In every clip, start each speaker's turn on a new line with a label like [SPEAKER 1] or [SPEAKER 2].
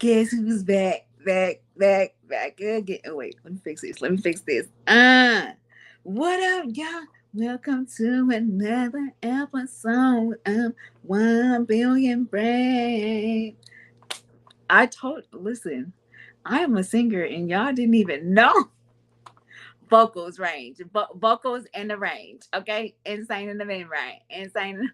[SPEAKER 1] Guess who's back again. Oh wait, let me fix this. What up, y'all? Welcome to another episode of 1 Billion Brain. Listen, I am a singer and y'all didn't even know. Vocals range, vocals in the range, okay? Insane in the membrane, insane.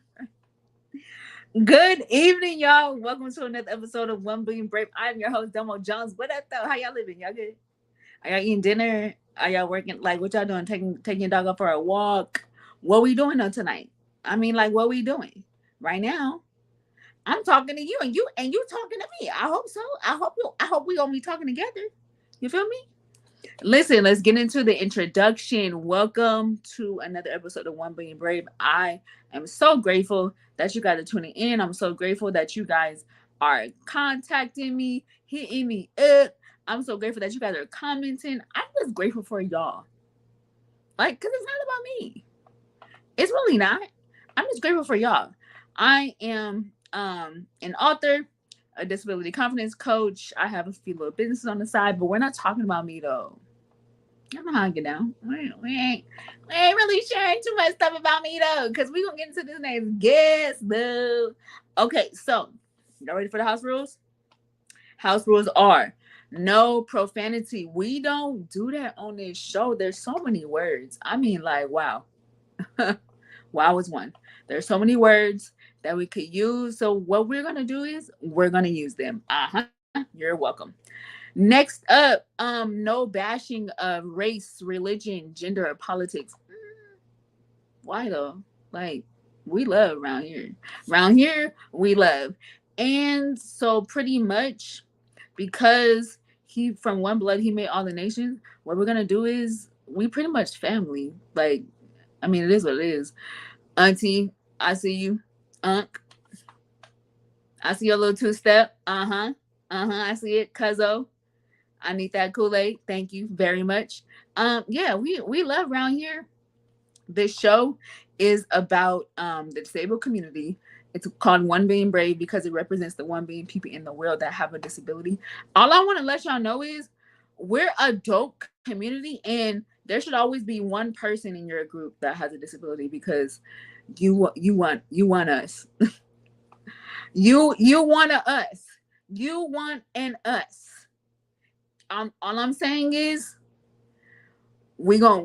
[SPEAKER 1] Good evening, y'all. Welcome to another episode of 1 Billion Brave. I'm your host, Domo Jones. What up, though? How y'all living? Y'all good? Are y'all eating dinner? Are y'all working? Like, what y'all doing? Taking your dog out for a walk? What we doing though tonight? I mean, like, what we doing right now? I'm talking to you, and you talking to me. I hope so. I hope we gonna be talking together. You feel me? Listen, let's get into the introduction. Welcome to another episode of 1 Billion Brave. I am so grateful that you guys are tuning in. I'm so grateful that you guys are contacting me, hitting me up. I'm so grateful that you guys are commenting. I'm just grateful for y'all. Like, because it's not about me. It's really not. I'm just grateful for y'all. I am an author, a disability confidence coach. I have a few little businesses on the side, but we're not talking about me though. I know how I get down. We ain't really sharing too much stuff about me though, because we gonna get into this next guest though. Okay, so y'all ready for the house rules? House rules are no profanity. We don't do that on this show. There's so many words. I mean, like, wow. Wow is one. There's so many words that we could use. So what we're gonna do is we're gonna use them. You're welcome. Next up, no bashing of race, religion, gender, or politics. Why though? Like, we love around here. Around here, we love. And so pretty much because he from one blood he made all the nations, what we're gonna do is we pretty much family. Like, I mean, it is what it is. Auntie, I see you. Unc, I see your little two step. I see it. Cuzzo, I need that Kool-Aid. Thank you very much. Yeah, we love around here. This show is about the disabled community. It's called 1 Billion Brave because it represents the 1 billion people in the world that have a disability. All I want to let y'all know is we're a dope community, and there should always be one person in your group that has a disability because you want us. You want a us. You want an us. All I'm saying is we gonna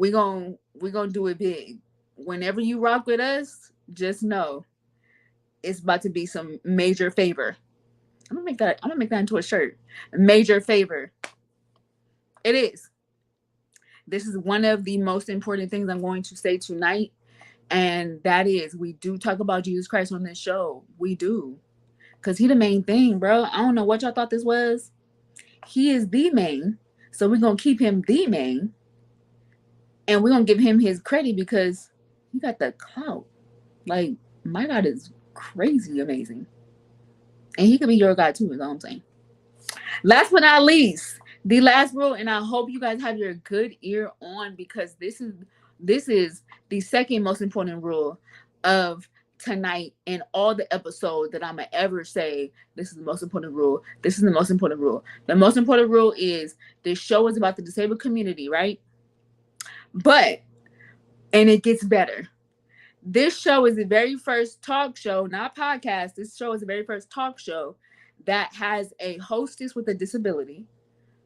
[SPEAKER 1] do it big. Whenever you rock with us, just know it's about to be some major favor. I'm gonna make that into a shirt. Major favor. It is. This is one of the most important things I'm going to say tonight, and that is we do talk about Jesus Christ on this show. We do, cause he the main thing, bro. I don't know what y'all thought this was. He is the main, so we're gonna keep him the main, and we're gonna give him his credit because he got the clout. Like, my God is crazy amazing. And he could be your God too, is all I'm saying. Last but not least, the last rule, and I hope you guys have your good ear on because this is the second most important rule of tonight and all the episodes that I'm gonna ever say. This is the most important rule. This is the most important rule. The most important rule is this show is about the disabled community, right? But and it gets better. This show is the very first talk show, not podcast. This show is the very first talk show that has a hostess with a disability,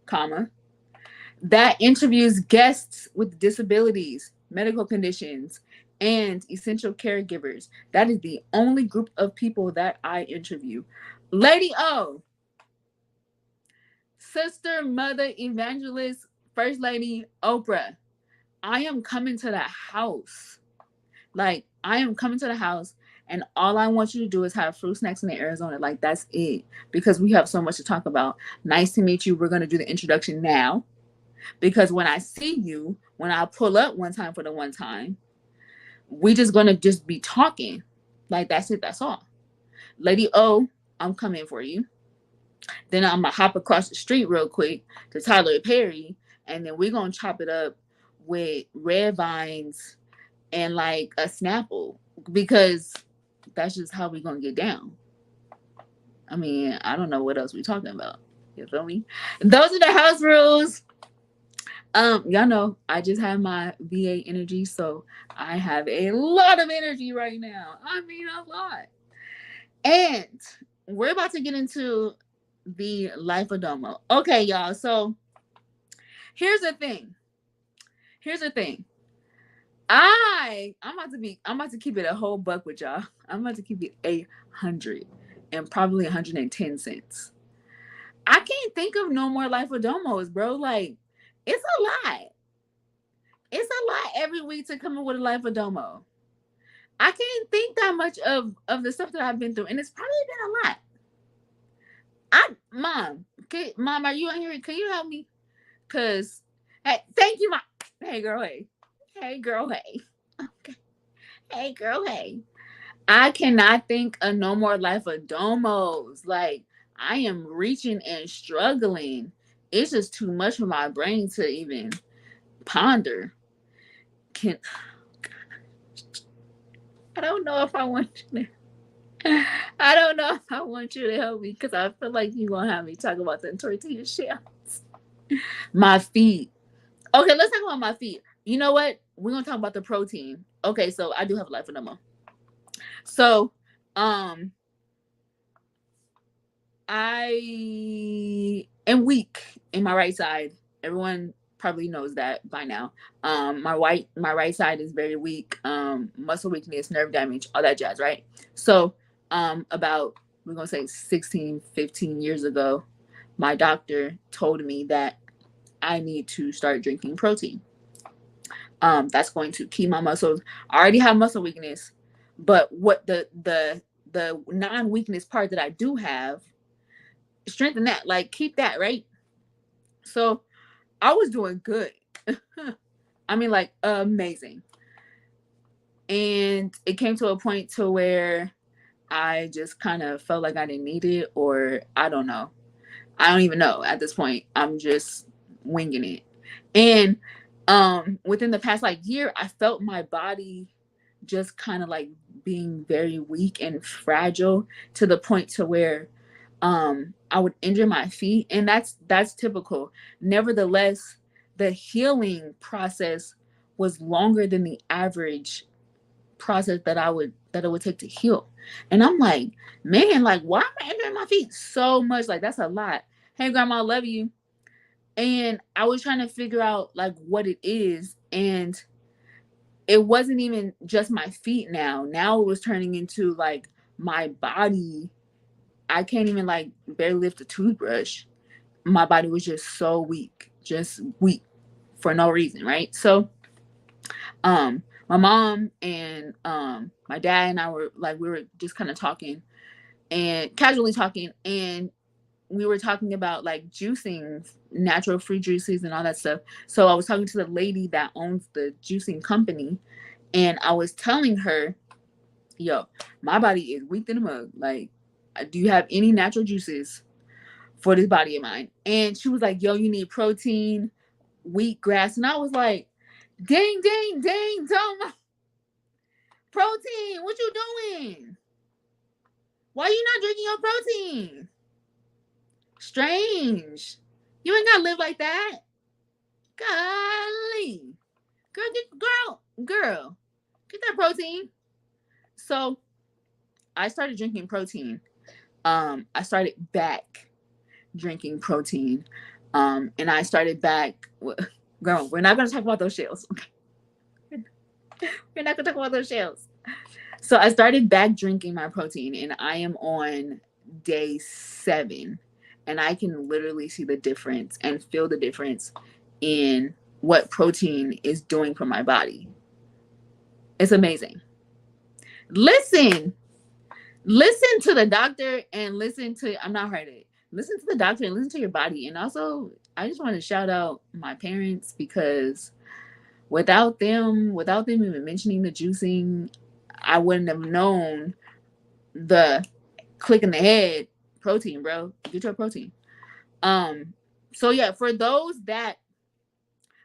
[SPEAKER 1] comma, that interviews guests with disabilities, medical conditions, and essential caregivers. That is the only group of people that I interview. Lady O, sister, mother, evangelist, first lady, Oprah, I am coming to the house. Like, I am coming to the house, and all I want you to do is have fruit snacks in Arizona. Like, that's it. Because we have so much to talk about. Nice to meet you. We're going to do the introduction now. Because when I see you, when I pull up one time for the one time, we just going to just be talking. Like, that's it. That's all. Lady O, I'm coming for you. Then I'm going to hop across the street real quick to Tyler Perry, and then we're going to chop it up with red vines and like a Snapple because that's just how we gonna get down. I mean, I don't know what else we're talking about. You feel me? Those are the house rules. Y'all know I just have my VA energy, so I have a lot of energy right now. I mean, a lot. And we're about to get into the life of Domo. Okay, y'all. So here's the thing. Here's the thing. I'm about to keep it a whole buck with y'all. I'm about to keep it 100 and probably 110 cents. I can't think of no more life of Domos, bro. Like, it's a lot. It's a lot every week to come up with a life of Domo. I can't think that much of the stuff that I've been through, and it's probably been a lot. Mom, are you on here? Can you help me? Cause, hey, thank you, mom. Hey, girl, hey, hey, girl, hey, okay, hey, girl, hey. I cannot think of no more life of Domos. Like, I am reaching and struggling. It's just too much for my brain to even ponder. Can I don't know if I want you to. I don't know if I want you to help me because I feel like you're gonna have me talk about the tortilla shells. My feet. Okay, let's talk about my feet. You know what? We're gonna talk about the protein. Okay, so I do have a life of Domo. So, um, I am weak in my right side. Everyone probably knows that by now. My right side is very weak. Muscle weakness, nerve damage, all that jazz, right? So, about we're gonna say 16, 15 years ago, my doctor told me that I need to start drinking protein. That's going to keep my muscles. I already have muscle weakness, but what the non weakness part that I do have, strengthen that, like keep that, right? So I was doing good. I mean, like amazing. And it came to a point to where I just kind of felt like I didn't need it, or I don't know. I don't even know at this point. I'm just winging it. And within the past like year, I felt my body just kind of like being very weak and fragile to the point to where I would injure my feet, and that's typical. Nevertheless, the healing process was longer than the average process that it would take to heal. And I'm like, man, like why am I injuring my feet so much? Like that's a lot. Hey grandma, I love you. And I was trying to figure out like what it is, and it wasn't even just my feet now. Now it was turning into like my body. I can't even like barely lift a toothbrush. My body was just weak for no reason, right? So, my mom and my dad and I were like, we were just kind of talking and casually talking, and we were talking about like juicing, natural fruit juices and all that stuff. So I was talking to the lady that owns the juicing company, and I was telling her, yo, my body is weak in the mug. Like, do you have any natural juices for this body of mine? And she was like, yo, you need protein, wheatgrass. And I was like, dang, dang, dang, Tom, protein, what you doing? Why you not drinking your protein? Strange. You ain't gotta live like that. Golly. Girl, get that protein. So I started drinking protein. I started back drinking protein. And I started back. Girl, we're not gonna talk about those shells. We're not gonna talk about those shells. So I started back drinking my protein, and I am on day 7, and I can literally see the difference and feel the difference in what protein is doing for my body. It's amazing. Listen, listen to the doctor and listen to. I'm not hurting. Listen to the doctor and listen to your body. And also, I just want to shout out my parents because without them even mentioning the juicing, I wouldn't have known the click in the head protein, bro. Get your protein. So yeah, for those that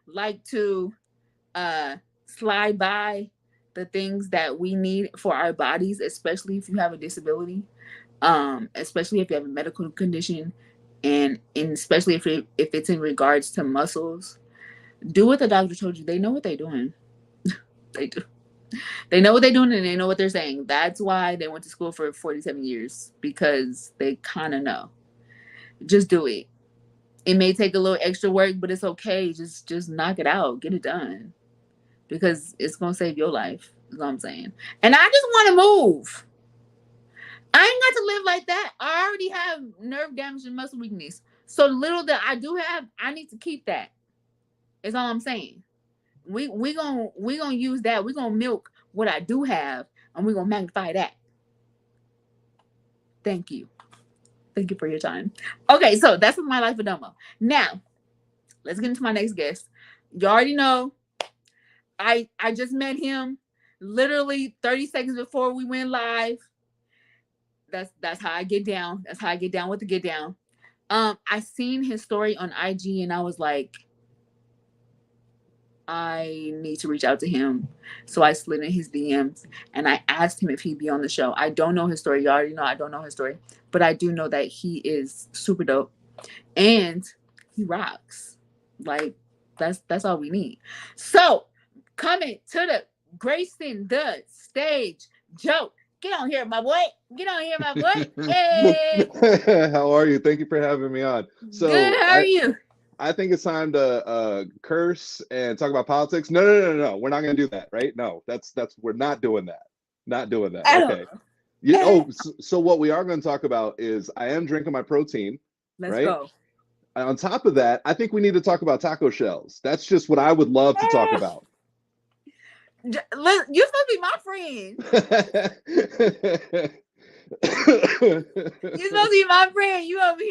[SPEAKER 1] like to slide by the things that we need for our bodies, especially if you have a disability, especially if you have a medical condition, and especially if it's in regards to muscles, do what the doctor told you. They know what they're doing. They do. They know what they're doing and they know what they're saying. That's why they went to school for 47 years, because they kind of know. Just do it. It may take a little extra work, but it's okay. Just knock it out. Get it done. Because it's gonna save your life. Is what I'm saying. And I just want to move. I ain't got to live like that. I already have nerve damage and muscle weakness. So the little that I do have, I need to keep that. Is all I'm saying. We gonna use that. We gonna milk what I do have, and we gonna magnify that. Thank you. Thank you for your time. Okay, so that's my life with Domo. Now, let's get into my next guest. You already know I just met him literally 30 seconds before we went live. That's how I get down. That's how I get down with the get down. I seen his story on IG and I was like, I need to reach out to him. So I slid in his DMs and I asked him if he'd be on the show. I don't know his story. You already know I don't know his story. But I do know that he is super dope and he rocks. Like that's all we need. So coming to the gracing the stage, Joe. Get on here, my boy. Get on here, my boy. Hey.
[SPEAKER 2] How are you? Thank you for having me on.
[SPEAKER 1] Good.
[SPEAKER 2] So
[SPEAKER 1] How are you?
[SPEAKER 2] I think it's time to curse and talk about politics. No. We're not going to do that, right? No, that's we're not doing that. Not doing that. Okay. So what we are going to talk about is I am drinking my protein.
[SPEAKER 1] Let's
[SPEAKER 2] right?
[SPEAKER 1] go.
[SPEAKER 2] On top of that, I think we need to talk about taco shells. That's just what I would love to talk about.
[SPEAKER 1] You're supposed to be my friend. You're supposed to be my friend. You over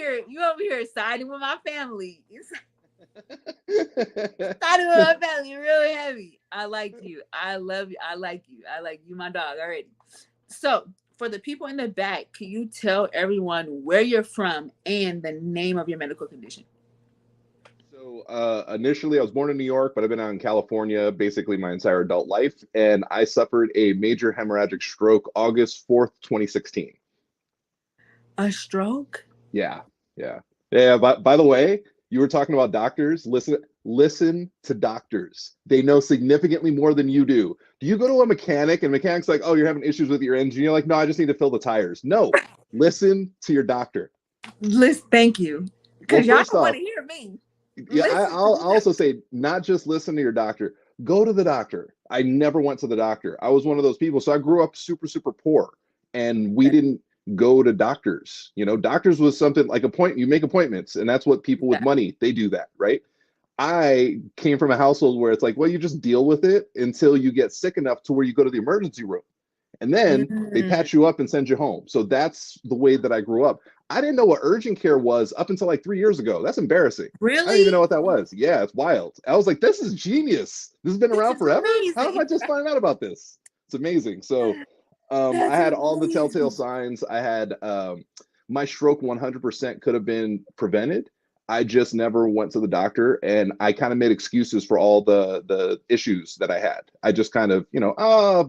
[SPEAKER 1] here siding with my family. Siding with my family really heavy. I like you. I love you. I like you. I like you, my dog, already. So for the people in the back, can you tell everyone where you're from and the name of your medical condition?
[SPEAKER 2] So initially, I was born in New York, but I've been out in California basically my entire adult life, and I suffered a major hemorrhagic stroke August 4th, 2016.
[SPEAKER 1] A stroke?
[SPEAKER 2] Yeah. By the way, you were talking about doctors. Listen to doctors. They know significantly more than you do. Do you go to a mechanic and mechanic's like, oh, you're having issues with your engine? You're like, no, I just need to fill the tires. No, listen to your doctor.
[SPEAKER 1] Thank you. Because y'all don't want to hear me.
[SPEAKER 2] Yeah, I'll also say, not just listen to your doctor. Go to the doctor. I never went to the doctor. I was one of those people. So I grew up super, super poor, and we didn't go to doctors. Doctors was something like you make appointments, and that's what people with money, they do that, right? I came from a household where it's like, well, you just deal with it until you get sick enough to where you go to the emergency room. And then they patch you up and send you home. So that's the way that I grew up. I didn't know what urgent care was up until like 3 years ago. That's embarrassing.
[SPEAKER 1] Really?
[SPEAKER 2] I didn't even know what that was. Yeah, it's wild. I was like, this is genius. This has been around forever. Amazing. How did I just find out about this? It's amazing. So I had all the telltale signs. I had my stroke 100% could have been prevented. I just never went to the doctor, and I kind of made excuses for all the issues that I had. I just kind of,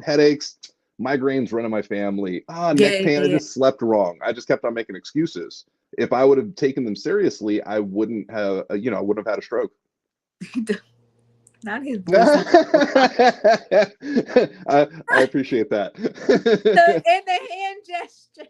[SPEAKER 2] headaches, migraines run in my family, neck pain, I just slept wrong. I just kept on making excuses. If I would have taken them seriously, I wouldn't have, I wouldn't have had a stroke.
[SPEAKER 1] Not his voice.
[SPEAKER 2] I appreciate that.
[SPEAKER 1] And the hand gesture.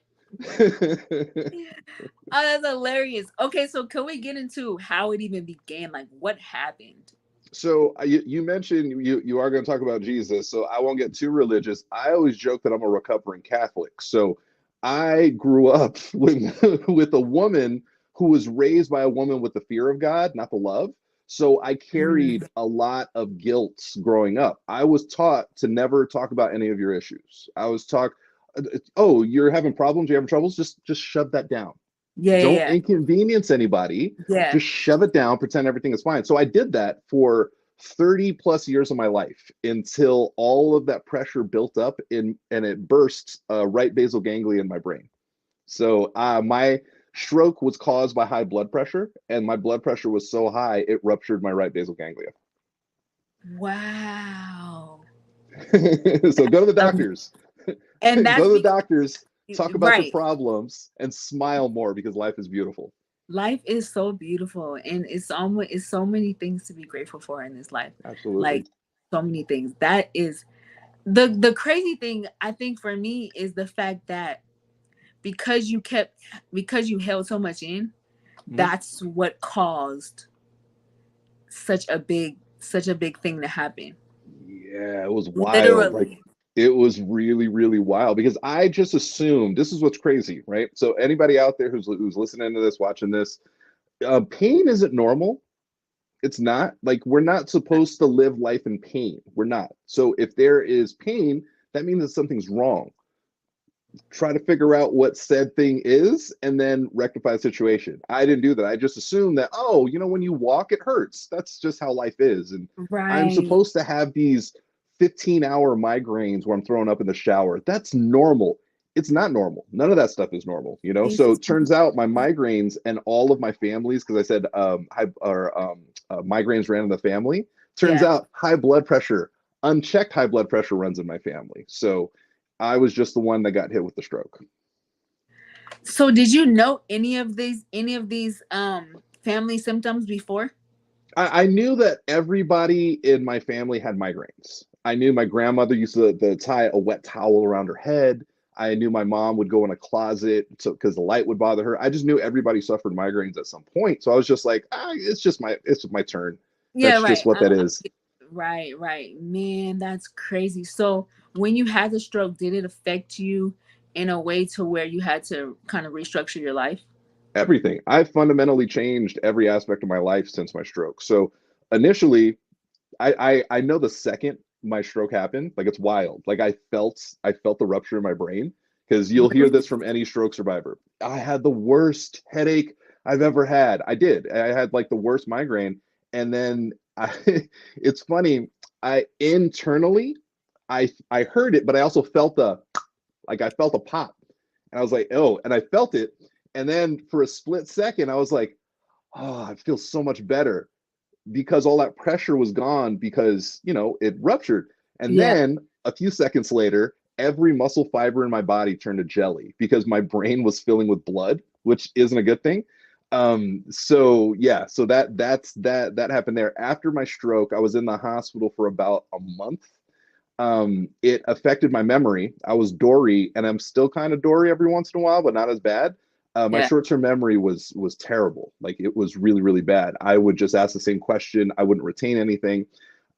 [SPEAKER 1] Oh, that's hilarious. Okay, so can we get into how it even began? Like, what happened?
[SPEAKER 2] So you mentioned you are going to talk about Jesus, so I won't get too religious. I always joke that I'm a recovering Catholic. So I grew up with a woman who was raised by a woman with the fear of God, not the love. So I carried a lot of guilt growing up. I was taught to never talk about any of your issues. I was taught, oh, you're having problems, you're having troubles, just shove that down. Don't inconvenience anybody. Just shove it down, pretend everything is fine. So I did that for 30 plus years of my life until all of that pressure built up and it burst right basal ganglia in my brain. So my stroke was caused by high blood pressure, and my blood pressure was so high it ruptured my right basal ganglia.
[SPEAKER 1] Wow.
[SPEAKER 2] So go to the doctors.
[SPEAKER 1] And that's
[SPEAKER 2] go to the doctors, talk about your problems, and smile more because life is beautiful.
[SPEAKER 1] Life is so beautiful, and it's so many things to be grateful for in this life.
[SPEAKER 2] Absolutely.
[SPEAKER 1] Like, so many things. That is the crazy thing, I think, for me, is the fact that because you kept because you held so much in,
[SPEAKER 2] Mhm.
[SPEAKER 1] that's what caused such a big thing to happen.
[SPEAKER 2] Yeah, it was wild. Like
[SPEAKER 1] Literally.
[SPEAKER 2] it was really, really wild because I just assumed this is what's crazy, right? So anybody out there who's listening to this, watching this, pain isn't normal. It's not. Like we're not supposed to live life in pain. We're not. So if there is pain, that means that something's wrong. Try to figure out what said thing is and then rectify the situation. I didn't do that. I just assumed that, oh, when you walk, it hurts. That's just how life is. And I'm
[SPEAKER 1] Right.
[SPEAKER 2] supposed to have these 15-hour migraines where I'm throwing up in the shower. That's normal. It's not normal. None of that stuff is normal. So
[SPEAKER 1] It's
[SPEAKER 2] it turns out my migraines and all of my families, because I said migraines ran in the family. Turns
[SPEAKER 1] yeah.
[SPEAKER 2] out high blood pressure, unchecked high blood pressure runs in my family. So I was just the one that got hit with the stroke.
[SPEAKER 1] So did you know any of these family symptoms before?
[SPEAKER 2] I knew that everybody in my family had migraines. I knew my grandmother used to tie a wet towel around her head. I knew my mom would go in a closet because the light would bother her. I just knew everybody suffered migraines at some point. So I was just like, it's my turn.
[SPEAKER 1] Yeah,
[SPEAKER 2] That's just
[SPEAKER 1] right.
[SPEAKER 2] what that is.
[SPEAKER 1] Right, right. Man, that's crazy. So when you had the stroke, did it affect you in a way to where you had to kind of restructure your life?
[SPEAKER 2] Everything. I've fundamentally changed every aspect of my life since my stroke. So initially, I know the second my stroke happened, like it's wild. Like I felt the rupture in my brain because you'll hear
[SPEAKER 1] Really?
[SPEAKER 2] this from any stroke survivor. I had the worst headache I've ever had. I did. I had like the worst migraine, and then it's funny. I internally, I heard it, but I also felt I felt a pop, and I was like, oh, and I felt it, and then for a split second, I was like, oh, I feel so much better because all that pressure was gone because it ruptured, and
[SPEAKER 1] Yeah.
[SPEAKER 2] then a few seconds later every muscle fiber in my body turned to jelly because my brain was filling with blood, which isn't a good thing. So yeah, so that happened there. After my stroke, I was in the hospital for about a month. It affected my memory. I was dory, and I'm still kind of dory every once in a while, but not as bad. My
[SPEAKER 1] Yeah.
[SPEAKER 2] short-term memory was terrible. Like it was really, really bad. I would just ask the same question. I wouldn't retain anything.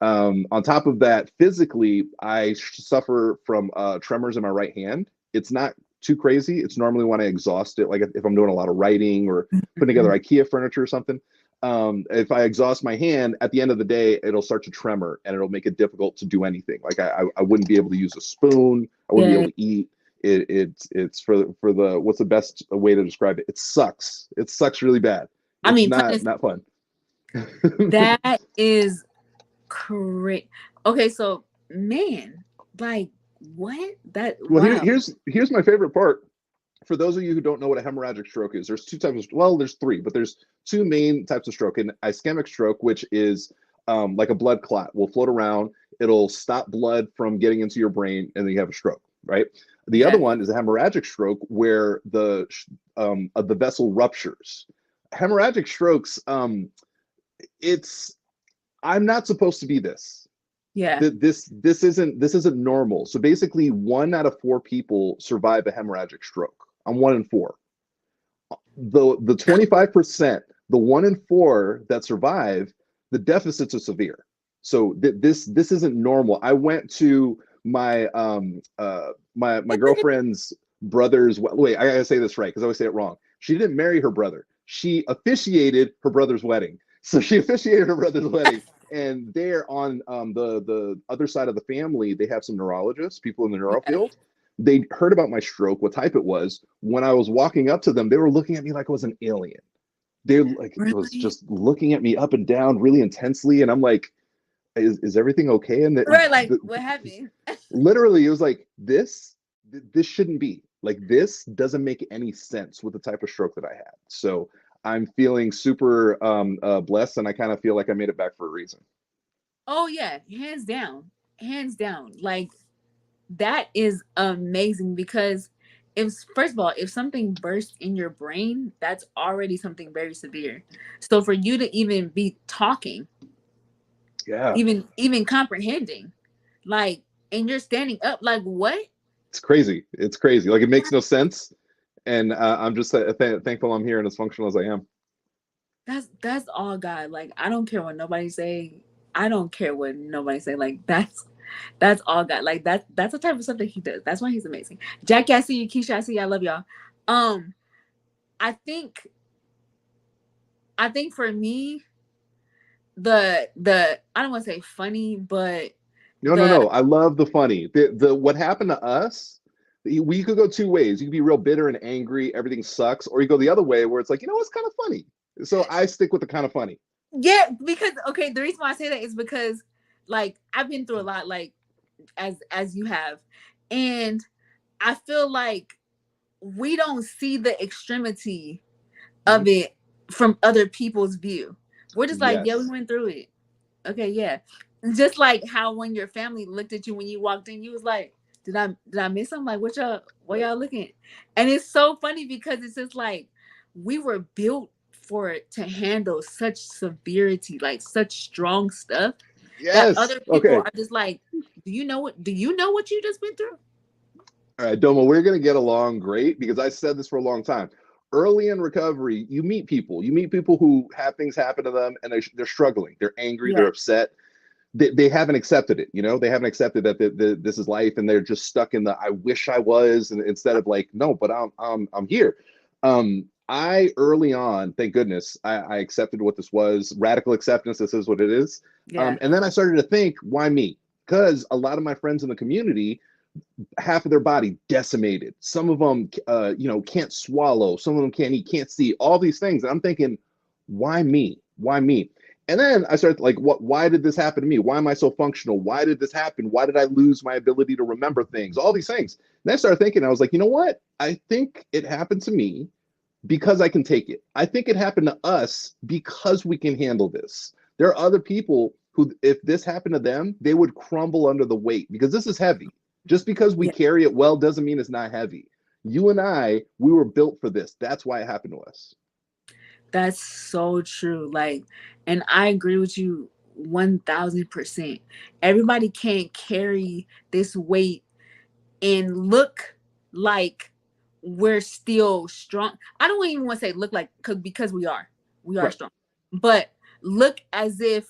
[SPEAKER 2] On top of that, physically, I suffer from tremors in my right hand. It's not too crazy. It's normally when I exhaust it, like if I'm doing a lot of writing or putting together
[SPEAKER 1] Mhm.
[SPEAKER 2] IKEA furniture or something. If I exhaust my hand, at the end of the day, it'll start to tremor and it'll make it difficult to do anything. Like I wouldn't be able to use a spoon. I wouldn't be able
[SPEAKER 1] Yeah.
[SPEAKER 2] to eat. It's for the what's the best way to describe it? It sucks. It sucks really bad.
[SPEAKER 1] I
[SPEAKER 2] It's
[SPEAKER 1] mean,
[SPEAKER 2] not fun.
[SPEAKER 1] that is great. Okay, so man, like what? That
[SPEAKER 2] Well,
[SPEAKER 1] wow.
[SPEAKER 2] here's my favorite part. For those of you who don't know what a hemorrhagic stroke is, there's two types of, well, there's three, but there's two main types of stroke. An ischemic stroke, which is like a blood clot, will float around. It'll stop blood from getting into your brain, and then you have a stroke, right? The other
[SPEAKER 1] Yeah.
[SPEAKER 2] one is a hemorrhagic stroke, where the vessel ruptures. Hemorrhagic strokes, it's I'm not supposed to be this.
[SPEAKER 1] Yeah.
[SPEAKER 2] This isn't normal. So basically, 1 out of 4 people survive a hemorrhagic stroke. I'm 1 in 4. The 25%, the 1 in 4 that survive, the deficits are severe. So this isn't normal. I went to my girlfriend's brother's. Wait, I gotta say this right because I always say it wrong. She didn't marry her brother. She officiated her brother's wedding. So she officiated her brother's wedding, and they're on the other side of the family. They have some neurologists, people in the neuro
[SPEAKER 1] Yeah.
[SPEAKER 2] field. They heard about my stroke, what type it was. When I was walking up to them, they were looking at me like I was an alien. They like was
[SPEAKER 1] Really?
[SPEAKER 2] just looking at me up and down really intensely, and I'm like, "Is everything okay?" And
[SPEAKER 1] Right, like what happened?
[SPEAKER 2] literally, it was like this shouldn't be like this. Doesn't make any sense with the type of stroke that I had. So I'm feeling super blessed, and I kind of feel like I made it back for a reason.
[SPEAKER 1] Oh yeah, hands down. Hands down. Like that is amazing because if first of all, if something bursts in your brain, that's already something very severe. So for you to even be talking,
[SPEAKER 2] Yeah,
[SPEAKER 1] even comprehending, like, and you're standing up, like what?
[SPEAKER 2] it's crazy. It's crazy. Like it makes no sense. And I'm just thankful I'm here and as functional as I am.
[SPEAKER 1] That's all God. Like I don't care what nobody say. I don't care what nobody say. Like that's all God. Like that's the type of stuff that he does. That's why he's amazing. Jackie, I see you. Keisha, I see you. I love y'all. Um, I think I think for me, the I don't want to say funny, but
[SPEAKER 2] No, no,
[SPEAKER 1] the
[SPEAKER 2] no. I love the funny. The what happened to us. We could go two ways. You could be real bitter and angry, everything sucks, or you go the other way where it's like, it's kind of funny. So I stick with the kind of funny.
[SPEAKER 1] yeah, because okay, the reason why I say that is because like I've been through a lot, like as you have, and I feel like we don't see the extremity
[SPEAKER 2] Mhm.
[SPEAKER 1] of it from other people's view. We're just like, yeah, we
[SPEAKER 2] Yes.
[SPEAKER 1] went through it. Okay, yeah. Just like how when your family looked at you when you walked in, you was like, did I miss something? Like what
[SPEAKER 2] Right.
[SPEAKER 1] y'all looking at? And it's so funny because it's just like we were built for it to handle such severity, like such strong stuff that
[SPEAKER 2] Yes.
[SPEAKER 1] other people
[SPEAKER 2] Okay.
[SPEAKER 1] are just like, do you know what you just been through?
[SPEAKER 2] All right, Domo, we're going to get along great because I said this for a long time. Early in recovery, you meet people. You meet people who have things happen to them and they're struggling. They're angry. They're
[SPEAKER 1] Yeah.
[SPEAKER 2] upset. They haven't accepted it. They haven't accepted that this is life, and they're just stuck in the "I wish I was," and instead of like, no, but I'm here. I early on, thank goodness, I accepted what this was. Radical acceptance. This is what it is.
[SPEAKER 1] Yeah.
[SPEAKER 2] And then I started to think, why me? Because a lot of my friends in the community, half of their body decimated. Some of them, can't swallow. Some of them can't eat, can't see. All these things. And I'm thinking, why me? Why me? And then I started like, what? Why did this happen to me? Why am I so functional? Why did this happen? Why did I lose my ability to remember things? All these things. And I started thinking, I was like, you know what? I think it happened to me because I can take it. I think it happened to us because we can handle this. There are other people who, if this happened to them, they would crumble under the weight because this is heavy. Just because we
[SPEAKER 1] Yeah.
[SPEAKER 2] carry it well doesn't mean it's not heavy. You and I, we were built for this. That's why it happened to us.
[SPEAKER 1] That's so true. Like, and I agree with you 1000%. Everybody can't carry this weight and look like we're still strong. I don't even want to say look like because we are
[SPEAKER 2] Right.
[SPEAKER 1] strong, but look as if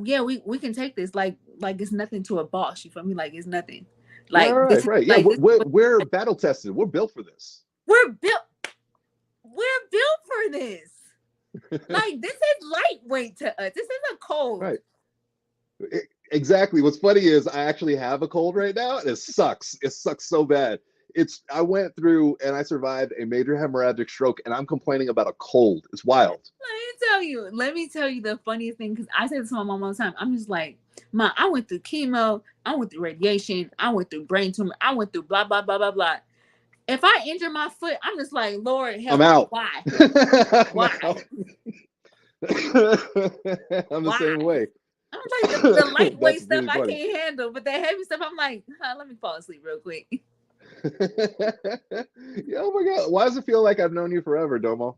[SPEAKER 1] yeah we can take this like it's nothing to a boss. You feel me? Like it's nothing.
[SPEAKER 2] Right,
[SPEAKER 1] Like
[SPEAKER 2] right,
[SPEAKER 1] this is
[SPEAKER 2] right. Yeah,
[SPEAKER 1] like
[SPEAKER 2] we're,
[SPEAKER 1] this is
[SPEAKER 2] we're,
[SPEAKER 1] what
[SPEAKER 2] we're battle tested. We're built for this.
[SPEAKER 1] we're built. We're built for this. Like this is lightweight to us. This is a cold.
[SPEAKER 2] Right. Exactly. What's funny is I actually have a cold right now, and it sucks. It sucks so bad. I went through and I survived a major hemorrhagic stroke, and I'm complaining about a cold. It's wild.
[SPEAKER 1] Let me tell you the funniest thing because I say this to my mom all the time. I'm just like, Mom, I went through chemo, I went through radiation, I went through brain tumor, I went through blah blah blah blah blah. If I injure my foot, I'm just like, Lord
[SPEAKER 2] I'm
[SPEAKER 1] help me.
[SPEAKER 2] out.
[SPEAKER 1] Why?
[SPEAKER 2] I'm
[SPEAKER 1] Why?
[SPEAKER 2] out. I'm the
[SPEAKER 1] Why?
[SPEAKER 2] same way.
[SPEAKER 1] I'm like the lightweight
[SPEAKER 2] That's
[SPEAKER 1] stuff
[SPEAKER 2] really
[SPEAKER 1] I
[SPEAKER 2] funny.
[SPEAKER 1] can't handle, but the heavy stuff I'm like, let me fall asleep real quick.
[SPEAKER 2] Yeah, oh my God. Why does it feel like I've known you forever, Domo?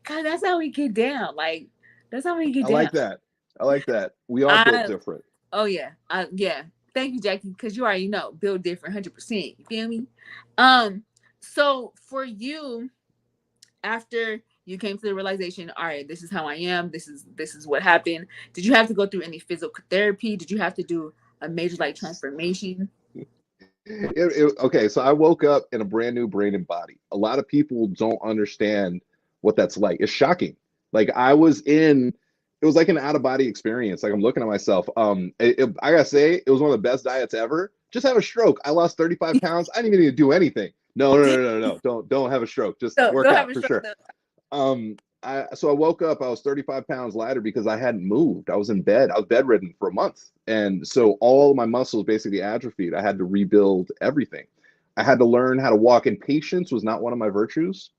[SPEAKER 1] God, that's how we get down. Like that's how we get
[SPEAKER 2] I
[SPEAKER 1] down.
[SPEAKER 2] like that. I like that. We are built
[SPEAKER 1] I
[SPEAKER 2] different.
[SPEAKER 1] Oh yeah, yeah. Thank you, Jackie, because you already know build different, 100%. You feel me? Um, so for you, after you came to the realization, all right, this is how I am. This is what happened. Did you have to go through any physical therapy? Did you have to do a major like
[SPEAKER 2] Yes.
[SPEAKER 1] transformation?
[SPEAKER 2] Okay, so I woke up in a brand new brain and body. A lot of people don't understand what that's like. It's shocking. Like it was like an out of body experience. Like I'm looking at myself. I gotta say, it was one of the best diets ever. Just have a stroke. I lost 35 pounds. I didn't even need to do anything. No, no,
[SPEAKER 1] Did
[SPEAKER 2] no, no, no. Don't have a stroke. Just work
[SPEAKER 1] don't have
[SPEAKER 2] out
[SPEAKER 1] a
[SPEAKER 2] for
[SPEAKER 1] stroke
[SPEAKER 2] sure.
[SPEAKER 1] though.
[SPEAKER 2] I woke up, I was 35 pounds lighter because I hadn't moved. I was in bed. I was bedridden for a month. And so all my muscles basically atrophied. I had to rebuild everything. I had to learn how to walk, and patience was not one of my virtues.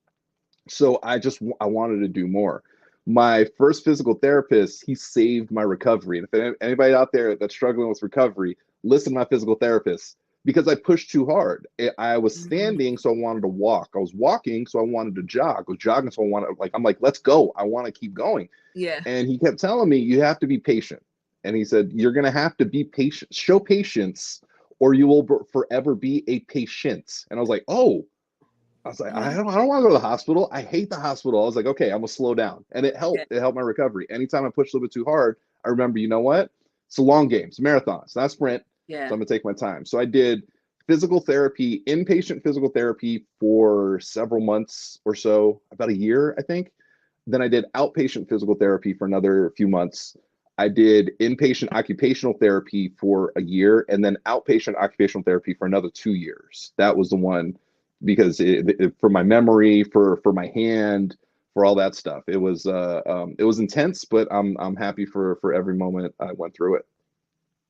[SPEAKER 2] So I wanted to do more. My first physical therapist, he saved my recovery. And if anybody out there that's struggling with recovery, listen to my physical therapist. because I pushed too hard. I was
[SPEAKER 1] Mhm.
[SPEAKER 2] standing, so I wanted to walk. I was walking, so I wanted to jog. I was jogging, so I wanted, like, I'm like, let's go. I want to keep going.
[SPEAKER 1] Yeah.
[SPEAKER 2] And he kept telling me, you have to be patient. And he said, you're going to have to be patient, show patience, or you will forever be a patient. And I was like, oh, I was like,
[SPEAKER 1] Yeah.
[SPEAKER 2] I don't want to go to the hospital. I hate the hospital. I was like, okay, I'm gonna slow down. And it
[SPEAKER 1] Yeah.
[SPEAKER 2] helped. It helped my recovery. Anytime I pushed a little bit too hard, I remember, you know what? It's a long game. It's a marathon. It's not a sprint. So
[SPEAKER 1] Yeah.
[SPEAKER 2] I'm gonna take my time. So I did physical therapy, inpatient physical therapy for several months or so, about a year, I think. Then I did outpatient physical therapy for another few months. I did inpatient occupational therapy for a year, and then outpatient occupational therapy for another 2 years. That was the one because for my memory, for my hand, for all that stuff. It was intense, but I'm happy for every moment I went through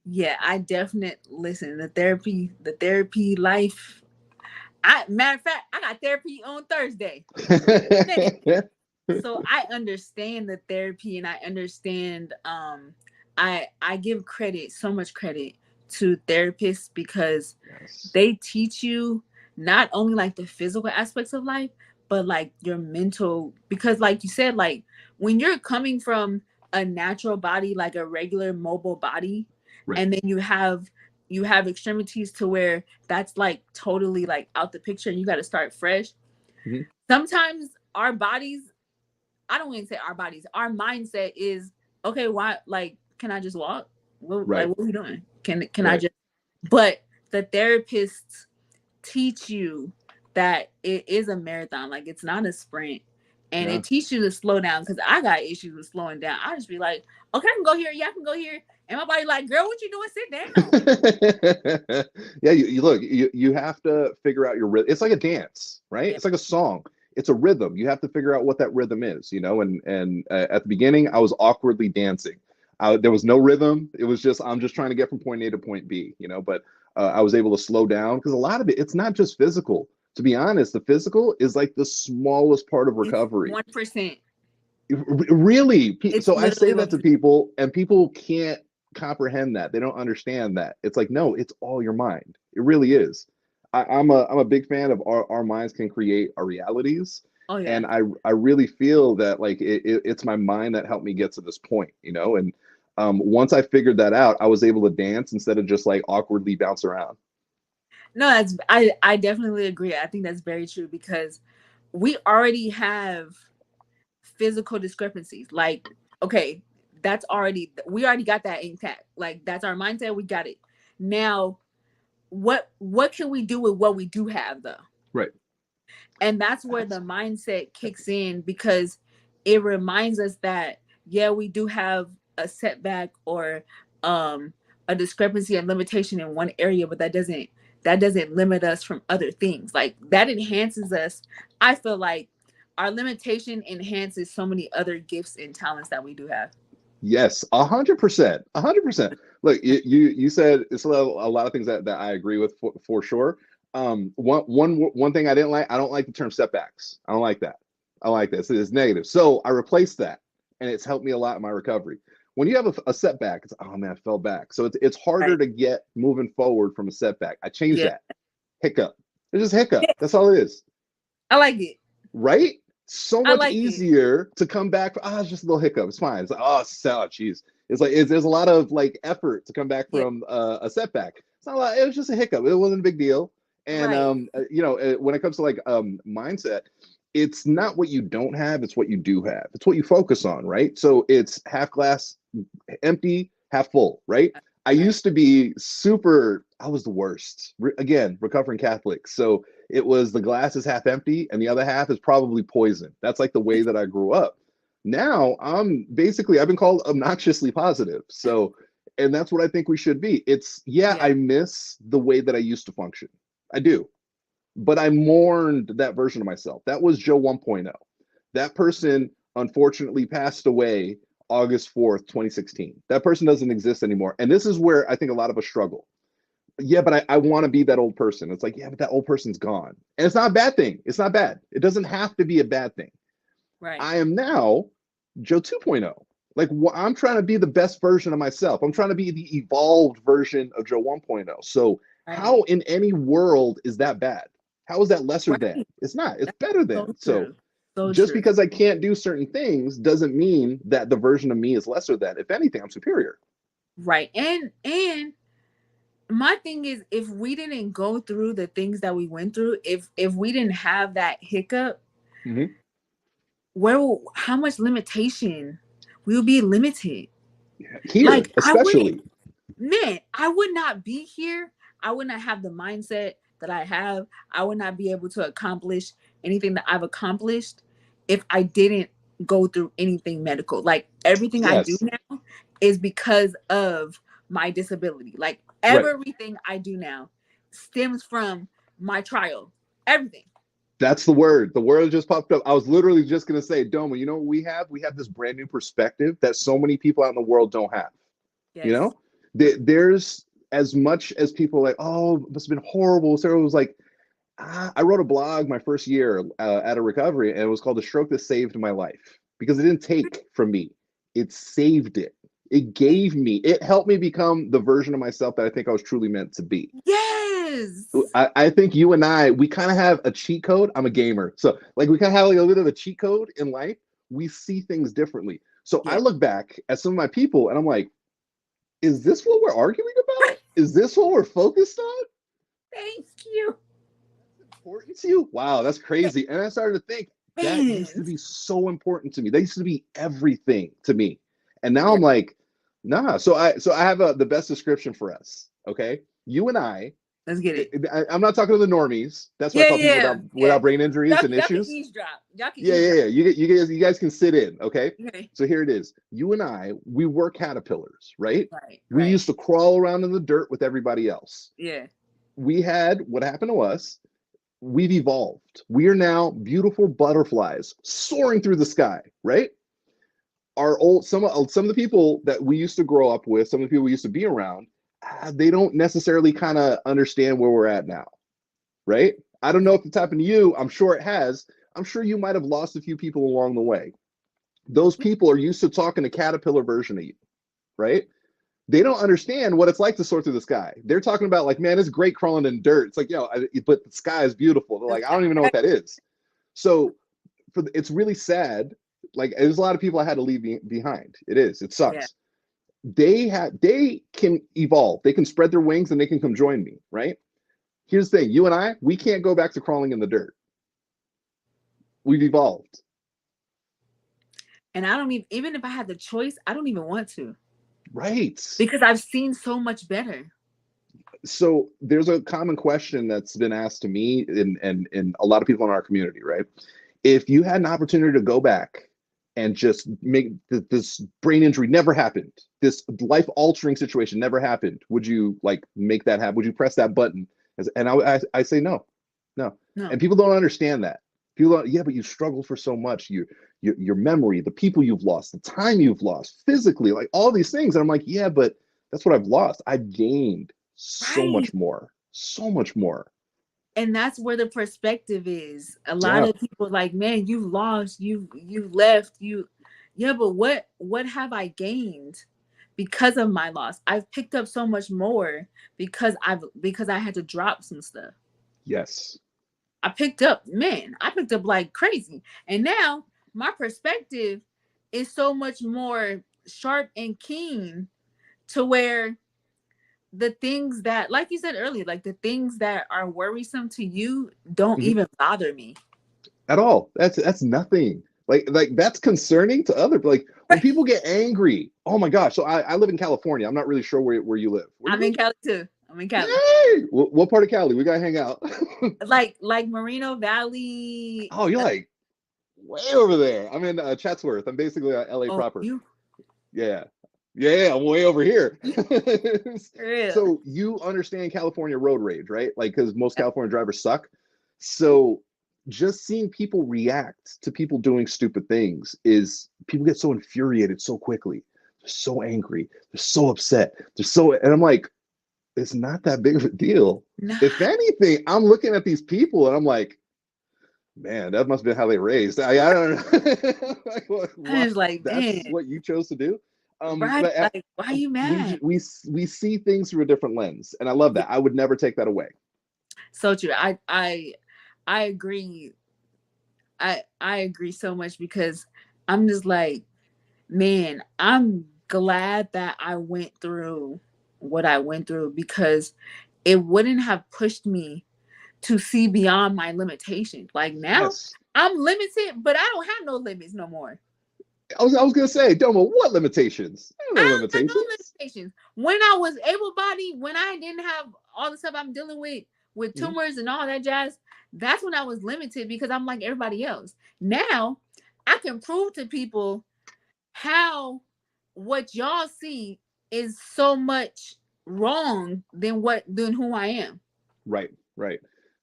[SPEAKER 1] Yeah, I definitely listen. The therapy life. I matter of fact, I got therapy on Thursday. Minute.
[SPEAKER 2] it.
[SPEAKER 1] So I understand the therapy, and I understand. I give credit, so much credit, to therapists because
[SPEAKER 2] Yes.
[SPEAKER 1] they teach you not only like the physical aspects of life, but like your mental. Because like you said, like when you're coming from a natural body, like a regular mobile body,
[SPEAKER 2] Right.
[SPEAKER 1] and then you have extremities to where that's like totally like out the picture, and you got to start fresh.
[SPEAKER 2] Mhm.
[SPEAKER 1] Sometimes our bodies, I don't even say our bodies, our mindset is, okay, why, like, can I just walk? Like,
[SPEAKER 2] Right.
[SPEAKER 1] what are we doing? Can I
[SPEAKER 2] Right.
[SPEAKER 1] just, but the therapists teach you that it is a marathon, like it's not a sprint. And it
[SPEAKER 2] No.
[SPEAKER 1] teaches you to slow down, because I got issues with slowing down. I just be like, okay, I can go here, yeah, I can go here. And my body like, girl, what you doing? Sit down.
[SPEAKER 2] Yeah, you look, you have to figure out your rhythm. It's like a dance, right?
[SPEAKER 1] Yeah.
[SPEAKER 2] It's like a song. It's a rhythm. You have to figure out what that rhythm is, you know. And at the beginning, I was awkwardly dancing. There was no rhythm. It was just I'm just trying to get from point A to point B, you know. But I was able to slow down because a lot of it, it's not just physical. To be honest, the physical is like the smallest part of
[SPEAKER 1] It's
[SPEAKER 2] recovery.
[SPEAKER 1] 1%.
[SPEAKER 2] Really.
[SPEAKER 1] It's
[SPEAKER 2] So I say
[SPEAKER 1] literally
[SPEAKER 2] that to
[SPEAKER 1] 1%.
[SPEAKER 2] people, and people can't comprehend that. They don't understand that. It's like, no, it's all your mind. It really is. I'm a big fan of our minds can create our realities.
[SPEAKER 1] Oh yeah.
[SPEAKER 2] And I really feel that like it's my mind that helped me get to this point, you know. And once I figured that out, I was able to dance instead of just like awkwardly bounce around.
[SPEAKER 1] No, I definitely agree. I think that's very true, because we already have physical discrepancies. Like, okay, that's already, we already got that intact. Like, that's our mindset. We got it. Now, what can we do with what we do have though?
[SPEAKER 2] Right.
[SPEAKER 1] And that's where the mindset kicks in, because it reminds us that, yeah, we do have a setback, or um a discrepancy and limitation in one area, but that doesn't limit us from other things. Like, that enhances us. I feel like our limitation enhances so many other gifts and talents that we do have.
[SPEAKER 2] Yes, 100%, 100%. Look, you said it's a lot of things that I agree with for sure. One thing I didn't like, I don't like the term setbacks. I don't like that. I don't like this. It's negative. So I replaced that, and it's helped me a lot in my recovery. When you have a setback, it's oh man, I fell back. So it's harder
[SPEAKER 1] Right.
[SPEAKER 2] to get moving forward from a setback. I changed
[SPEAKER 1] Yeah.
[SPEAKER 2] that. Hiccup. It's just hiccup. That's all it is,
[SPEAKER 1] I like it.
[SPEAKER 2] right? So
[SPEAKER 1] I
[SPEAKER 2] much
[SPEAKER 1] like it.
[SPEAKER 2] easier to come back. Ah, it's just a little hiccup. It's fine. It's like, oh, so geez. It's like there's a lot of like effort to come back
[SPEAKER 1] Yeah.
[SPEAKER 2] from a setback. It's not a lot. It was just a hiccup. It wasn't a big deal. And
[SPEAKER 1] Right.
[SPEAKER 2] you know, when it comes to like mindset, it's not what you don't have. It's what you do have. It's what you focus on, right? So it's half glass empty, half full, right? I
[SPEAKER 1] Right.
[SPEAKER 2] used to be super, I was the worst. Again, recovering Catholic. So it was the glass is half empty and the other half is probably poison. That's like the way that I grew up. Now I'm basically, I've been called obnoxiously positive. So, and that's what I think we should be. It's, yeah,
[SPEAKER 1] Yeah.
[SPEAKER 2] I miss the way that I used to function. I do. But I mourned that version of myself. That was Joe 1.0. That person unfortunately passed away August 4th, 2016. That person doesn't exist anymore. And this is where I think a lot of us struggle. Yeah, but I want to be that old person. It's like, yeah, but that old person's gone. And it's not a bad thing. It's not bad. It doesn't have to be a bad thing.
[SPEAKER 1] Right.
[SPEAKER 2] I am now Joe 2.0. Like, I'm trying to be the best version of myself. I'm trying to be the evolved version of Joe 1.0. So How
[SPEAKER 1] Right.
[SPEAKER 2] in any world is that bad? How is that lesser than?
[SPEAKER 1] Right.
[SPEAKER 2] It's not. It's
[SPEAKER 1] That's
[SPEAKER 2] better
[SPEAKER 1] so
[SPEAKER 2] than. So
[SPEAKER 1] true. So
[SPEAKER 2] just
[SPEAKER 1] true.
[SPEAKER 2] because I can't do certain things doesn't mean that the version of me is lesser than. If anything, I'm superior.
[SPEAKER 1] Right. And my thing is, if we didn't go through the things that we went through, if we didn't have that hiccup,
[SPEAKER 2] Mm-hmm.
[SPEAKER 1] how much limitation, we would be limited.
[SPEAKER 2] Here,
[SPEAKER 1] Like I wouldn't,
[SPEAKER 2] especially.
[SPEAKER 1] man, I would not be here. I would not have the mindset that I have. I would not be able to accomplish anything that I've accomplished if I didn't go through anything medical. Like everything I do
[SPEAKER 2] Yes.
[SPEAKER 1] now is because of my disability. Like
[SPEAKER 2] Right.
[SPEAKER 1] everything I do now stems from my trial. Everything.
[SPEAKER 2] That's the word. The word just popped up. I was literally just going to say, Domo, you know what we have? We have this brand new perspective that so many people out in the world don't have. You
[SPEAKER 1] Yes.
[SPEAKER 2] know, there's as much as people like, oh, it must have been horrible. Sarah was like, I wrote a blog my first year out of recovery, and it was called "The Stroke That Saved My Life" because it didn't take from me; it saved it. It gave me. It helped me become the version of myself that I think I was truly meant to be.
[SPEAKER 1] Yes.
[SPEAKER 2] I think you and I, we kind of have a cheat code. I'm a gamer, so like we kind of have like a little bit of a cheat code in life. We see things differently. So I
[SPEAKER 1] Yeah.
[SPEAKER 2] look back at some of my people, and I'm like, is this what we're arguing about? Is this what we're focused on?
[SPEAKER 1] Thank you.
[SPEAKER 2] Important to you? Wow, that's crazy. And I started to think that used to
[SPEAKER 1] Man.
[SPEAKER 2] be so important to me. That used to be everything to me. And now
[SPEAKER 1] Yeah.
[SPEAKER 2] I'm like, nah. So I have the best description for us. Okay, you and
[SPEAKER 1] Let's get it.
[SPEAKER 2] I'm not talking to the normies. That's what I
[SPEAKER 1] Yeah,
[SPEAKER 2] call people
[SPEAKER 1] yeah,
[SPEAKER 2] without
[SPEAKER 1] yeah.
[SPEAKER 2] brain injuries and
[SPEAKER 1] Y'all can
[SPEAKER 2] issues.
[SPEAKER 1] eavesdrop. Y'all can
[SPEAKER 2] Yeah, yeah,
[SPEAKER 1] eavesdrop.
[SPEAKER 2] yeah. You guys can sit in. Okay.
[SPEAKER 1] Okay.
[SPEAKER 2] So here it is. You and I, we were caterpillars, right?
[SPEAKER 1] Right,
[SPEAKER 2] We
[SPEAKER 1] right.
[SPEAKER 2] used to crawl around in the dirt with everybody else.
[SPEAKER 1] Yeah.
[SPEAKER 2] We had what happened to us. We've evolved. We are now beautiful butterflies soaring through the sky, right? Our old some of the people that we used to grow up with, some of the people we used to be around, they don't necessarily kind of understand where we're at now, right? I don't know
[SPEAKER 1] Yeah.
[SPEAKER 2] if it's happened to you. I'm sure it has. I'm sure you might have lost a few people along the way. Those people are used to talking to caterpillar version of you, right? They don't understand what it's like to soar through the sky. They're talking about like, man, it's great crawling in dirt. It's like, but the sky is beautiful. They're like, I don't even know what that is. So it's really sad. Like, there's a lot of people I had to leave behind. It is. It
[SPEAKER 1] Yeah.
[SPEAKER 2] sucks. They can evolve. They can spread their wings and they can come join me. Right. Here's the thing. You and I, we can't go back to crawling in the dirt. We've evolved.
[SPEAKER 1] And I don't even if I had the choice, I don't even want to.
[SPEAKER 2] Right.
[SPEAKER 1] Because I've seen so much better.
[SPEAKER 2] So there's a common question that's been asked to me and a lot of people in our community, right? If you had an opportunity to go back and just make this brain injury never happened, this life altering situation never happened, would you like make that happen? Would you press that button? And I say no, no.
[SPEAKER 1] No.
[SPEAKER 2] And people don't understand that. People don't, yeah, but you struggle for so much. Your memory, the people you've lost, the time you've lost, physically, like all these things. And I'm like, yeah, but that's what I've lost. I've gained so
[SPEAKER 1] Right.
[SPEAKER 2] much more, so much more.
[SPEAKER 1] And that's where the perspective is. A lot
[SPEAKER 2] Yeah.
[SPEAKER 1] of people like, man, you lost, you left, you yeah, but what have I gained because of my loss? I've picked up so much more because I had to drop some stuff.
[SPEAKER 2] Yes.
[SPEAKER 1] I picked up like crazy. And now my perspective is so much more sharp and keen to where the things that, like you said earlier, like the things that are worrisome to you don't
[SPEAKER 2] Mhm.
[SPEAKER 1] even bother me.
[SPEAKER 2] At all. That's nothing. Like that's concerning to other like when people get angry. Oh my gosh. So I live in California. I'm not really sure where you live. Where do
[SPEAKER 1] I'm
[SPEAKER 2] you live?
[SPEAKER 1] in Cali too. I'm in Cali.
[SPEAKER 2] Yay! What part of Cali? We gotta hang out.
[SPEAKER 1] Like Moreno Valley.
[SPEAKER 2] Oh, you're like way over there. I'm in Chatsworth. I'm basically LA
[SPEAKER 1] Oh,
[SPEAKER 2] proper.
[SPEAKER 1] you
[SPEAKER 2] Yeah. Yeah, I'm way over here.
[SPEAKER 1] real.
[SPEAKER 2] So you understand California road rage, right? Like, because most California drivers suck. So just seeing people react to people doing stupid things is people get so infuriated so quickly. They're so angry. They're so upset. And I'm like, it's not that big of a deal. If
[SPEAKER 1] Nah.
[SPEAKER 2] anything, I'm looking at these people and I'm like, man, that must have been how they raised. I don't know. Like,
[SPEAKER 1] I
[SPEAKER 2] what,
[SPEAKER 1] was like,
[SPEAKER 2] that's
[SPEAKER 1] man.
[SPEAKER 2] what you chose to do.
[SPEAKER 1] Right.
[SPEAKER 2] But
[SPEAKER 1] Like, why are you mad?
[SPEAKER 2] we see things through a different lens, and I love
[SPEAKER 1] Yeah,
[SPEAKER 2] that. I would never take that away.
[SPEAKER 1] so true. I agree. I agree so much because I'm just like, man, I'm glad that I went through what I went through because it wouldn't have pushed me to see beyond my limitations. Like now,
[SPEAKER 2] Yes.
[SPEAKER 1] I'm limited, but I don't have no limits no more.
[SPEAKER 2] I was gonna say, Domo, what limitations? I don't know
[SPEAKER 1] I don't have no
[SPEAKER 2] limitations.
[SPEAKER 1] limitations. When I was able bodied, when I didn't have all the stuff I'm dealing with
[SPEAKER 2] Mhm.
[SPEAKER 1] tumors and all that jazz, that's when I was limited because I'm like everybody else. Now I can prove to people how what y'all see is so much wrong than who I am.
[SPEAKER 2] Right, right.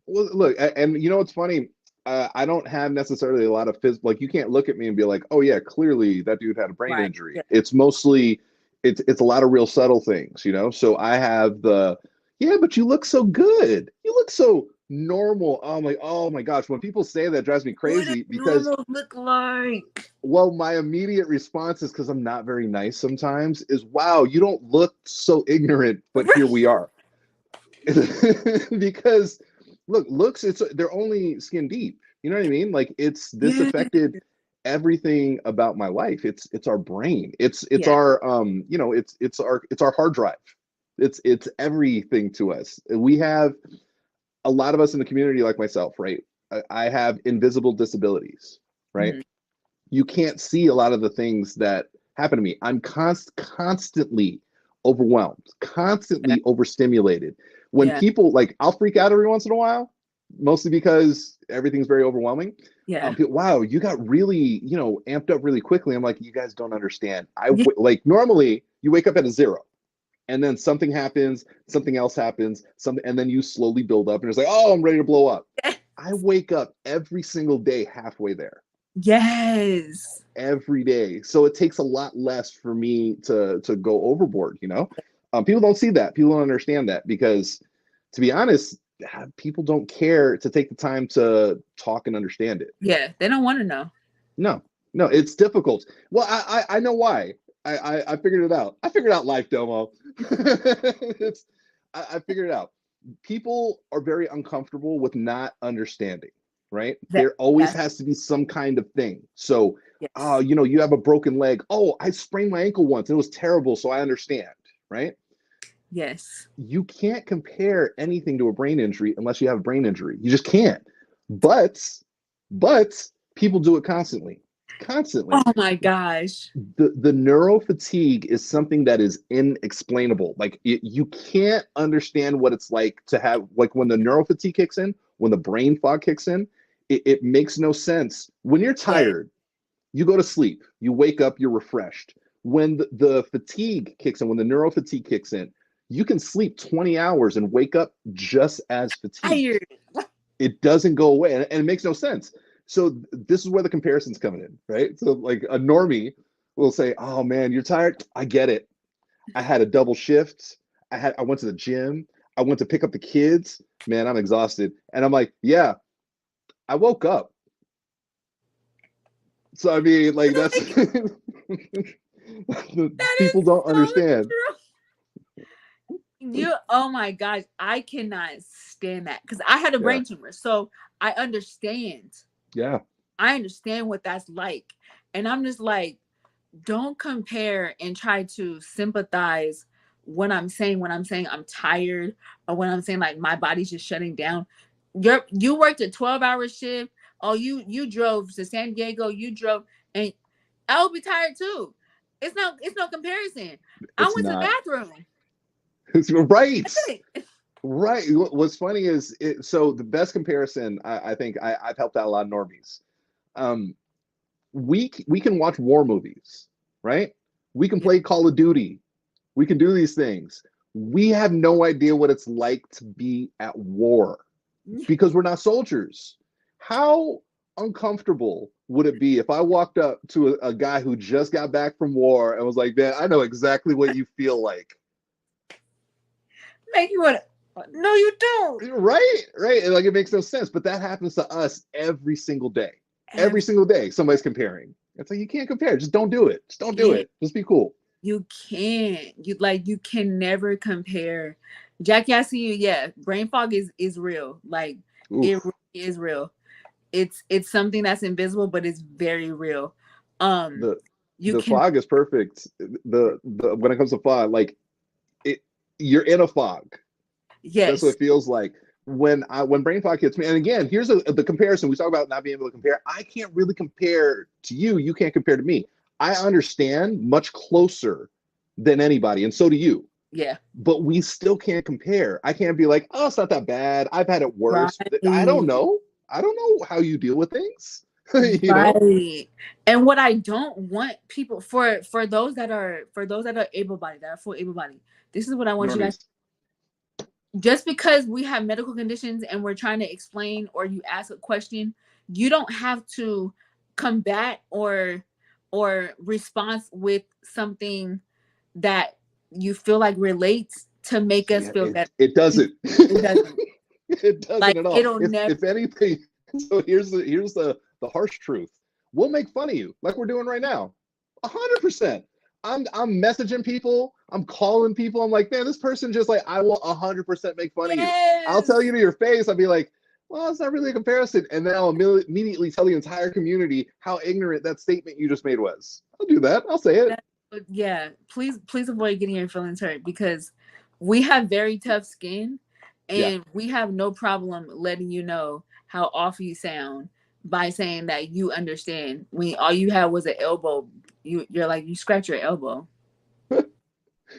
[SPEAKER 2] Well, look, and you know what's funny? I don't have necessarily a lot of physical. Like, you can't look at me and be like, "Oh yeah, clearly that dude had a brain
[SPEAKER 1] Right.
[SPEAKER 2] injury."
[SPEAKER 1] Yeah.
[SPEAKER 2] It's mostly, it's a lot of real subtle things, you know. So I have the, yeah, but you look so good. You look so normal. I'm like, oh my gosh, when people say that, it drives me
[SPEAKER 1] What does
[SPEAKER 2] crazy because,
[SPEAKER 1] normal look like?
[SPEAKER 2] well, my immediate response is, because I'm not very nice sometimes, is, wow, you don't look so ignorant, but here
[SPEAKER 1] Right.
[SPEAKER 2] we are. Because look, looks, it's they're only skin deep. You know what I mean? Like, it's this
[SPEAKER 1] Yeah.
[SPEAKER 2] affected everything about my life. It's our brain. It's
[SPEAKER 1] Yeah.
[SPEAKER 2] our it's our hard drive. It's everything to us. We have, a lot of us in the community, like myself, right? I have invisible disabilities, right?
[SPEAKER 1] Mhm.
[SPEAKER 2] You can't see a lot of the things that happen to me. I'm constantly overwhelmed,
[SPEAKER 1] Yeah.
[SPEAKER 2] constantly overstimulated. When
[SPEAKER 1] Yeah.
[SPEAKER 2] people, like, I'll freak out every once in a while, mostly because everything's very overwhelming.
[SPEAKER 1] Yeah.
[SPEAKER 2] People, wow, you got really, amped up really quickly. I'm like, you guys don't understand.
[SPEAKER 1] Yeah.
[SPEAKER 2] Like, normally you wake up at a zero, and then something happens, something else happens, something, and then you slowly build up, and it's like, oh, I'm ready to blow up. I wake up every single day halfway there,
[SPEAKER 1] Yes.
[SPEAKER 2] every day. So it takes a lot less for me to go overboard. People don't see that. People don't understand that because, to be honest, people don't care to take the time to talk and understand it.
[SPEAKER 1] Yeah. They don't want to know.
[SPEAKER 2] No, no, it's difficult. Well, I know why. I figured it out. I figured out life, Domo. I figured it out. People are very uncomfortable with not understanding, right?
[SPEAKER 1] That
[SPEAKER 2] There always
[SPEAKER 1] that's
[SPEAKER 2] has to be some kind of thing. So,
[SPEAKER 1] yes.
[SPEAKER 2] you have a broken leg. Oh, I sprained my ankle once. It was terrible, so I understand, right?
[SPEAKER 1] Yes.
[SPEAKER 2] You can't compare anything to a brain injury unless you have a brain injury. You just can't. But, but people do it constantly, constantly.
[SPEAKER 1] Oh my gosh.
[SPEAKER 2] The neuro fatigue is something that is inexplainable. Like, you can't understand what it's like to have, like, when the neuro fatigue kicks in, when the brain fog kicks in, it makes no sense. When you're
[SPEAKER 1] Yeah.
[SPEAKER 2] tired, you go to sleep, you wake up, you're refreshed. When the fatigue kicks in, when the neuro fatigue kicks in, you can sleep 20 hours and wake up just as fatigued.
[SPEAKER 1] Tired.
[SPEAKER 2] It doesn't go away, and it makes no sense. So this is where the comparison's coming in, right? So, like, a normie will say, oh man, you're tired. I get it. I had a double shift. I went to the gym. I went to pick up the kids. Man, I'm exhausted. And I'm like, yeah, I woke up. So I mean, like, that's
[SPEAKER 1] Like that
[SPEAKER 2] people
[SPEAKER 1] is
[SPEAKER 2] don't
[SPEAKER 1] so
[SPEAKER 2] understand.
[SPEAKER 1] true. Oh my gosh, I cannot stand that because I had a
[SPEAKER 2] Yeah,
[SPEAKER 1] brain tumor, so I understand.
[SPEAKER 2] yeah,
[SPEAKER 1] I understand what that's like, and I'm just like, don't compare and try to sympathize when I'm saying I'm tired or when I'm saying like my body's just shutting down. You worked a 12-hour shift. Oh, you drove to San Diego. You drove, and I'll be tired too. It's no comparison. I
[SPEAKER 2] it's
[SPEAKER 1] went to the
[SPEAKER 2] not.
[SPEAKER 1] bathroom.
[SPEAKER 2] It's right.
[SPEAKER 1] That's it.
[SPEAKER 2] Right. What's funny is, so the best comparison, I think, I've helped out a lot of normies. Um, we can watch war movies, right? We can
[SPEAKER 1] Yeah.
[SPEAKER 2] play Call of Duty. We can do these things. We have no idea what it's like to be at war because we're not soldiers. How uncomfortable would it be if I walked up to a guy who just got back from war and was like, man, I know exactly what you feel like.
[SPEAKER 1] Make you want to. No, you don't.
[SPEAKER 2] Right, right. Like, it makes no sense, but that happens to us every single day. Every
[SPEAKER 1] Every
[SPEAKER 2] single day, somebody's comparing. It's like, you can't compare. Just don't do it. Just don't do
[SPEAKER 1] yeah,
[SPEAKER 2] it. Just be cool.
[SPEAKER 1] You can't. You can never compare. Jackie, I see you. Yeah, brain fog is real. Like it
[SPEAKER 2] Oof.
[SPEAKER 1] really is real. It's something that's invisible, but it's very real. Um,
[SPEAKER 2] The
[SPEAKER 1] you
[SPEAKER 2] the
[SPEAKER 1] can.
[SPEAKER 2] fog is perfect. The when it comes to fog, like it, you're in a fog. That's what
[SPEAKER 1] Yes.
[SPEAKER 2] it feels like when brain fog hits me. And again, here's the comparison. We talk about not being able to compare. I can't really compare to you. You can't compare to me. I understand much closer than anybody, and so do you.
[SPEAKER 1] Yeah.
[SPEAKER 2] But we still can't compare. I can't be like, oh, it's not that bad. I've had it worse. I don't
[SPEAKER 1] Right.
[SPEAKER 2] know. I don't know how you deal with things. you know,
[SPEAKER 1] Right. And what I don't want people for those that are able bodied, that are full able bodied, this is what I want you guys.
[SPEAKER 2] normies.
[SPEAKER 1] Just because we have medical conditions and we're trying to explain or you ask a question, you don't have to combat or respond with something that you feel like relates to make us
[SPEAKER 2] Yeah,
[SPEAKER 1] feel better.
[SPEAKER 2] it doesn't.
[SPEAKER 1] It doesn't.
[SPEAKER 2] it doesn't
[SPEAKER 1] Like
[SPEAKER 2] at all.
[SPEAKER 1] it'll never.
[SPEAKER 2] If anything, so here's the harsh truth. We'll make fun of you like we're doing right now. 100%. I'm messaging people. I'm calling people. I'm like, man, this person just like I will 100% make fun of you. I'll tell
[SPEAKER 1] Yes.
[SPEAKER 2] you to your face. I'll be like, well, it's not really a comparison, and then I'll immediately tell the entire community how ignorant that statement you just made was. I'll do that. I'll say it.
[SPEAKER 1] That, yeah, please avoid getting your feelings hurt because we have very tough skin
[SPEAKER 2] Yeah.
[SPEAKER 1] and we have no problem letting you know how off you sound by saying that you understand when all you had was an elbow. You're like you scratch your elbow.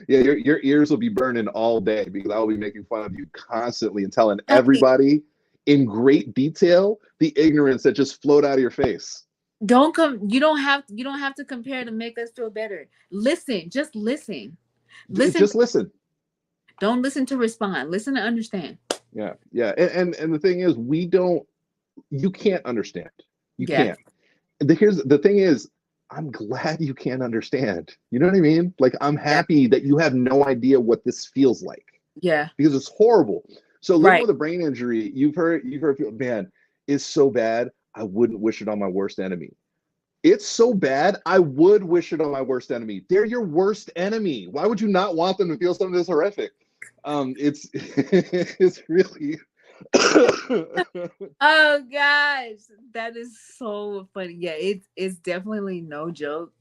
[SPEAKER 2] Yeah, your ears will be burning all day because I will be making fun of you constantly and telling
[SPEAKER 1] Hey,
[SPEAKER 2] everybody in great detail the ignorance that just flowed out of your face.
[SPEAKER 1] don't come. You don't have to compare to make us feel better. Listen, just listen. Listen.
[SPEAKER 2] Just listen.
[SPEAKER 1] Don't listen to respond. Listen to understand.
[SPEAKER 2] Yeah, yeah. And the thing is, we don't. You can't understand. You
[SPEAKER 1] Yeah.
[SPEAKER 2] can't. Here's the thing is, I'm glad you can't understand. You know what I mean? Like I'm
[SPEAKER 1] Yeah.
[SPEAKER 2] happy that you have no idea what this feels like
[SPEAKER 1] Yeah.
[SPEAKER 2] because it's horrible. So living
[SPEAKER 1] Right.
[SPEAKER 2] with a brain injury, you've heard people, man, is so bad. I wouldn't wish it on my worst enemy. It's so bad. I would wish it on my worst enemy. They're your worst enemy. Why would you not want them to feel something this horrific? It's it's really
[SPEAKER 1] Oh gosh, that is so funny. Yeah, it's definitely no joke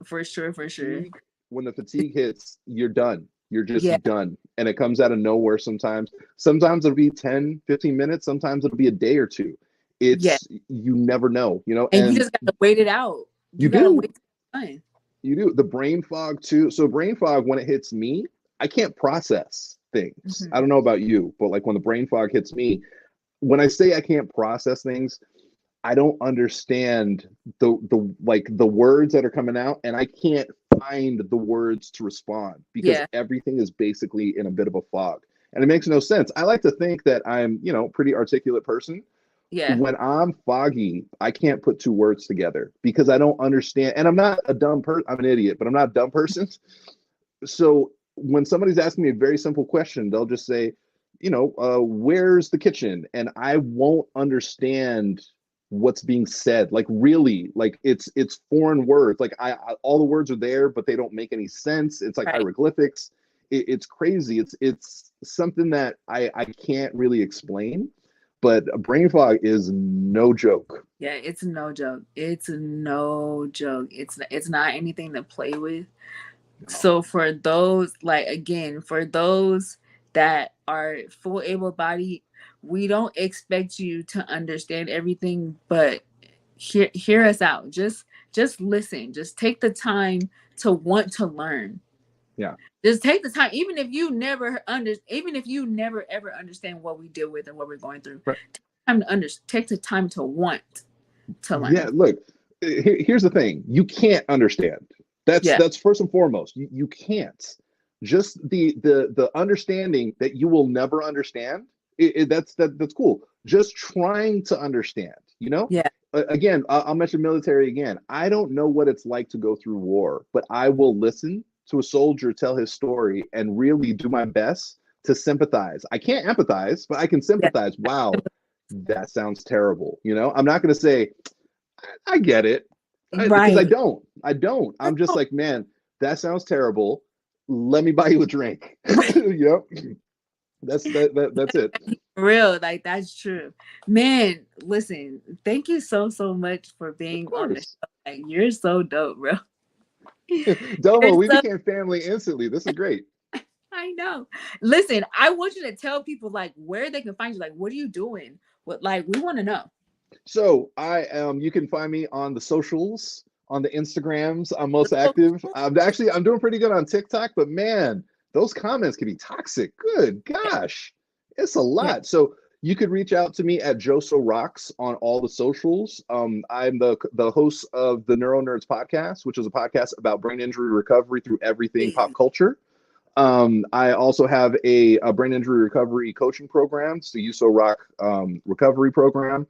[SPEAKER 1] for sure, for sure.
[SPEAKER 2] fatigue. When the fatigue hits, you're done. You're
[SPEAKER 1] Yeah,
[SPEAKER 2] just done. And it comes out of nowhere sometimes. Sometimes it'll be 10, 15 minutes. Sometimes it'll be a day or two.
[SPEAKER 1] yeah,
[SPEAKER 2] You never know,
[SPEAKER 1] and you
[SPEAKER 2] and
[SPEAKER 1] just gotta wait it out.
[SPEAKER 2] you
[SPEAKER 1] You gotta
[SPEAKER 2] do.
[SPEAKER 1] wait. Time.
[SPEAKER 2] You do. The brain fog too. So brain fog, when it hits me, I can't process things. I
[SPEAKER 1] Hmm.
[SPEAKER 2] don't know about you, but like when the brain fog hits me, when I say I can't process things, I don't understand the words that are coming out, and I can't find the words to respond because
[SPEAKER 1] Yeah,
[SPEAKER 2] everything is basically in a bit of a fog. And it makes no sense. I like to think that I'm, pretty articulate person.
[SPEAKER 1] yeah,
[SPEAKER 2] When I'm foggy, I can't put two words together because I don't understand. And I'm not a dumb person. I'm an idiot, but I'm not a dumb person. So when somebody's asking me a very simple question, they'll just say, where's the kitchen? And I won't understand what's being said. Like really, like it's foreign words. Like all the words are there, but they don't make any sense. It's like
[SPEAKER 1] right.
[SPEAKER 2] hieroglyphics. It's crazy. It's something that I can't really explain. But brain fog is no joke.
[SPEAKER 1] Yeah, it's no joke. It's no joke. It's not anything to play with.
[SPEAKER 2] No.
[SPEAKER 1] So for those, like again, for those that are full able bodied, we don't expect you to understand everything, but hear us out. Just listen. Just take the time to want to learn.
[SPEAKER 2] Yeah.
[SPEAKER 1] Just take the time, even if you never ever understand what we deal with and what we're going through.
[SPEAKER 2] Right.
[SPEAKER 1] Take the time to want to
[SPEAKER 2] Yeah,
[SPEAKER 1] learn.
[SPEAKER 2] look, here's the thing. You can't understand. That's
[SPEAKER 1] Yeah,
[SPEAKER 2] that's first and foremost. You can't. Just the understanding that you will never understand. That's cool. Just trying to understand.
[SPEAKER 1] yeah,
[SPEAKER 2] Again, I'll mention military again. I don't know what it's like to go through war, but I will listen to a soldier tell his story and really do my best to sympathize. I can't empathize, but I can
[SPEAKER 1] yeah.
[SPEAKER 2] sympathize. Wow, that sounds terrible. I'm not going to say I get it because I
[SPEAKER 1] Right.
[SPEAKER 2] don't. I don't. I'm just like, man. that sounds terrible. Let me buy you a drink. Yep. That's it.
[SPEAKER 1] Real, like that's true. Man, listen, thank you so much for
[SPEAKER 2] Of
[SPEAKER 1] being on the
[SPEAKER 2] course.
[SPEAKER 1] show. Like you're so dope, bro. You're
[SPEAKER 2] Domo, we
[SPEAKER 1] so
[SPEAKER 2] became family instantly. This is great.
[SPEAKER 1] I know. Listen, I want you to tell people like where they can find you. Like, what are you doing? What like we want to know.
[SPEAKER 2] So I you can find me on the socials, on the Instagrams. I'm most active. I'm doing pretty good on TikTok, but man, those comments can be toxic. Good
[SPEAKER 1] Yeah,
[SPEAKER 2] gosh. It's a
[SPEAKER 1] yeah.
[SPEAKER 2] lot. So you could reach out to me at Joso Rocks on all the socials. I'm the host of the Neuro Nerds podcast, which is a podcast about brain injury recovery through everything pop culture. I also have a brain injury recovery coaching program, it's the USO Rock recovery program.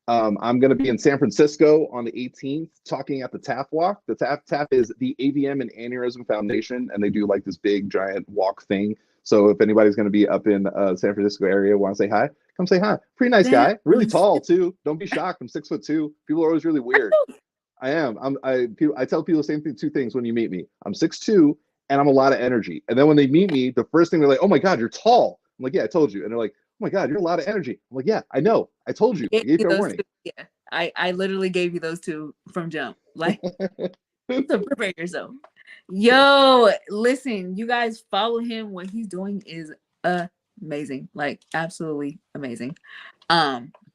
[SPEAKER 2] I'm going to be in San Francisco on the 18th talking at the TAF Walk. The TAF is the AVM and Aneurysm Foundation, and they do like this big giant walk thing. So if anybody's going to be up in San Francisco area, want to say hi, come say hi. Pretty nice
[SPEAKER 1] That
[SPEAKER 2] guy, really
[SPEAKER 1] was
[SPEAKER 2] tall too. Don't be shocked. I'm 6'2". People are always really weird. I am. I tell people the same thing. Two things when you meet me. I'm 6'2", and I'm a lot of energy. And then when they meet me, the first thing they're like, "Oh my God, you're tall." I'm like, "Yeah, I told you." And they're like, "Oh my God, you're a lot of energy." I'm like, "Yeah, I know. I told you.
[SPEAKER 1] gave
[SPEAKER 2] I gave
[SPEAKER 1] you
[SPEAKER 2] you a
[SPEAKER 1] those
[SPEAKER 2] warning."
[SPEAKER 1] two. Yeah. I literally gave you those two from jump. Like to prepare yourself. Yo, listen, you guys follow him. What he's doing is amazing. Like absolutely amazing.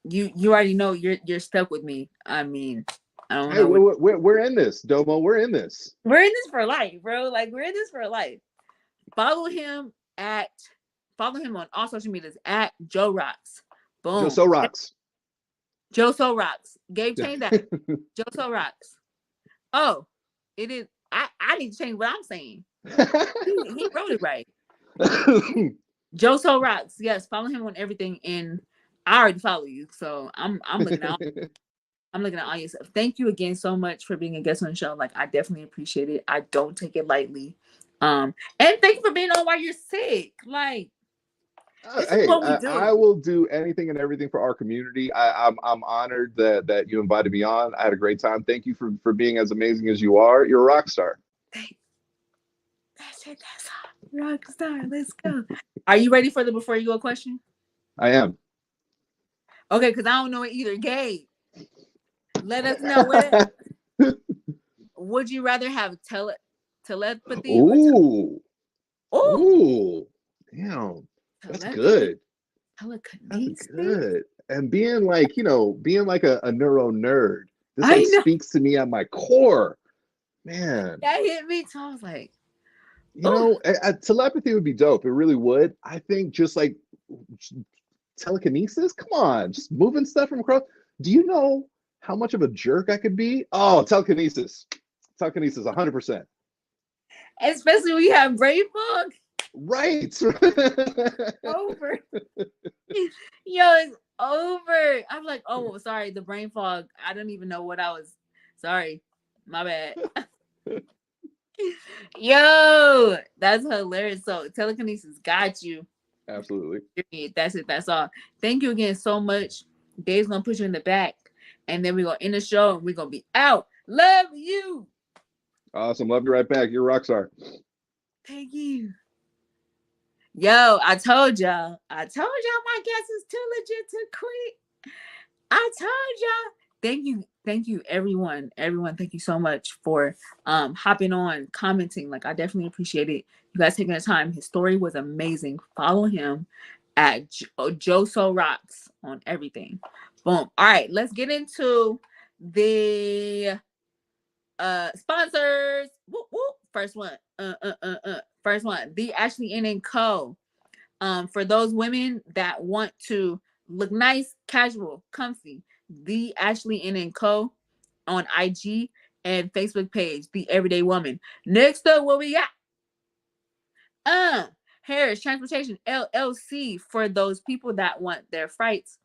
[SPEAKER 1] You already know you're stuck with me. I mean, I don't
[SPEAKER 2] Hey,
[SPEAKER 1] know what
[SPEAKER 2] we're in this, Domo. We're in this.
[SPEAKER 1] we're in this for life, bro. Like we're in this for life. Follow him at follow him on all social medias at Joe Rocks. Boom.
[SPEAKER 2] Joso Rocks.
[SPEAKER 1] Joe So Rocks. Gabe, change that. Joe So Rocks. Oh, it is. I need to change what I'm saying. He wrote it right. Joe So Rocks. Yes, follow him on everything. And I already follow you, so I'm looking at I'm looking at all your stuff. Thank you again so much for being a guest on the show. Like I definitely appreciate it. I don't take it lightly. And thank you for being on while you're sick. Like this is
[SPEAKER 2] Hey,
[SPEAKER 1] what we
[SPEAKER 2] I
[SPEAKER 1] do.
[SPEAKER 2] will do anything and everything for our community. I'm honored that you invited me on. I had a great time. Thank you for being as amazing as you are. You're a rock star.
[SPEAKER 1] That's it. That's all. Rock star. Let's go. Are you ready for the before you go question?
[SPEAKER 2] I am.
[SPEAKER 1] Okay, because I don't know it either. Gabe, let us know what would you rather have telepathy or
[SPEAKER 2] Ooh,
[SPEAKER 1] oh
[SPEAKER 2] ooh, damn, that's
[SPEAKER 1] telepathy
[SPEAKER 2] good. That's
[SPEAKER 1] telekinesis?
[SPEAKER 2] good. And being like, being like a neuro nerd, this
[SPEAKER 1] I
[SPEAKER 2] like
[SPEAKER 1] know
[SPEAKER 2] speaks to me at my core, man.
[SPEAKER 1] that hit me too. I was like,
[SPEAKER 2] You
[SPEAKER 1] oh,
[SPEAKER 2] know, telepathy would be dope. It really would. I think just like telekinesis, come on, just moving stuff from across. Do you know how much of a jerk I could be? Oh, telekinesis, 100%.
[SPEAKER 1] especially when you have brain fog.
[SPEAKER 2] Right.
[SPEAKER 1] Over. Yo, it's over. I'm like, oh, sorry, the brain fog. I don't even know what I was. Sorry, my bad. Yo, that's hilarious. So telekinesis got you.
[SPEAKER 2] Absolutely.
[SPEAKER 1] That's it. That's all. Thank you again so much. Dave's gonna put you in the back, and then we're gonna end the show, and we're gonna be out. Love you.
[SPEAKER 2] Awesome. Love you right back. You're a rock star.
[SPEAKER 1] Thank you. Yo, I told y'all. I told y'all my guess is too legit to quit. I told y'all. Thank you, everyone. Everyone, thank you so much for hopping on, commenting. Like I definitely appreciate it. You guys taking the time. His story was amazing. Follow him at Joso Rocks on everything. Boom. All right, let's get into the sponsors. Whoop, whoop. First one. First one. The Ashley N and Co. For those women that want to look nice, casual, comfy, the Ashley N and Co. on IG and Facebook page, The Everyday Woman. Next up, what we got? Harris Transportation LLC for those people that want their freights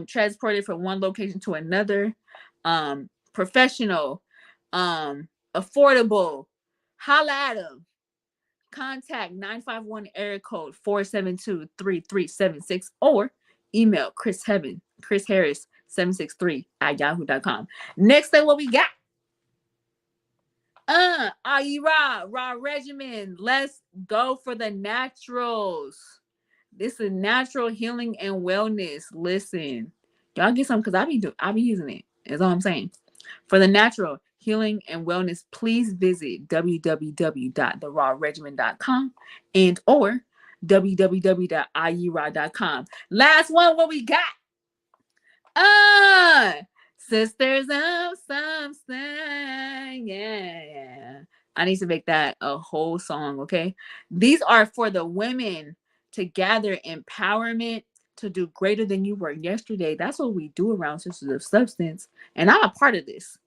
[SPEAKER 1] transported from one location to another. Professional, affordable. Holla at them. Contact 951 area code 472-3376 or email Chris Harris 763 at yahoo.com. Next up, what we got? Raw regimen. Let's go for the naturals. This is natural healing and wellness. Listen, y'all get some because I be using it. That's all I'm saying. For the natural healing and wellness, please visit www.therawregimen.com and or www.iuraw.com. Last one, what we got? Ah, sisters of something. Yeah. I need to make that a whole song, okay? These are for the women to gather empowerment to do greater than you were yesterday. That's what we do around Sisters of Substance. And I'm a part of this.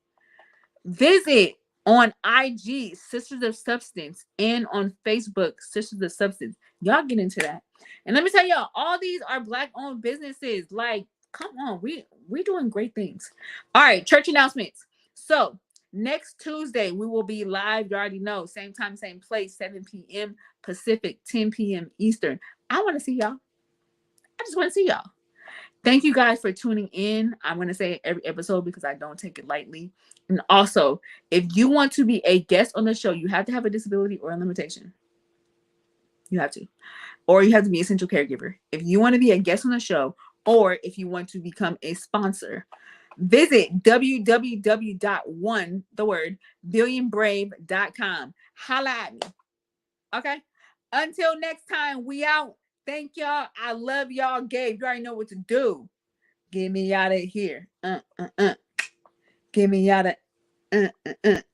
[SPEAKER 1] Visit on IG, Sisters of Substance, and on Facebook, Sisters of Substance. Y'all get into that. And let me tell y'all, all these are Black-owned businesses. Like, come on, we doing great things. All right, church announcements. So next Tuesday, we will be live. You already know, same time, same place, 7 p.m. Pacific, 10 p.m. Eastern. I want to see y'all. I just want to see y'all. Thank you guys for tuning in. I'm going to say every episode because I don't take it lightly. And also, if you want to be a guest on the show, you have to have a disability or a limitation. You have to. Or you have to be an essential caregiver. If you want to be a guest on the show, or if you want to become a sponsor, visit www.one, the word, billionbrave.com. Holla at me. Okay? Until next time, we out. Thank y'all. I love y'all. Gabe, you already know what to do. Get me out of here. Get me out of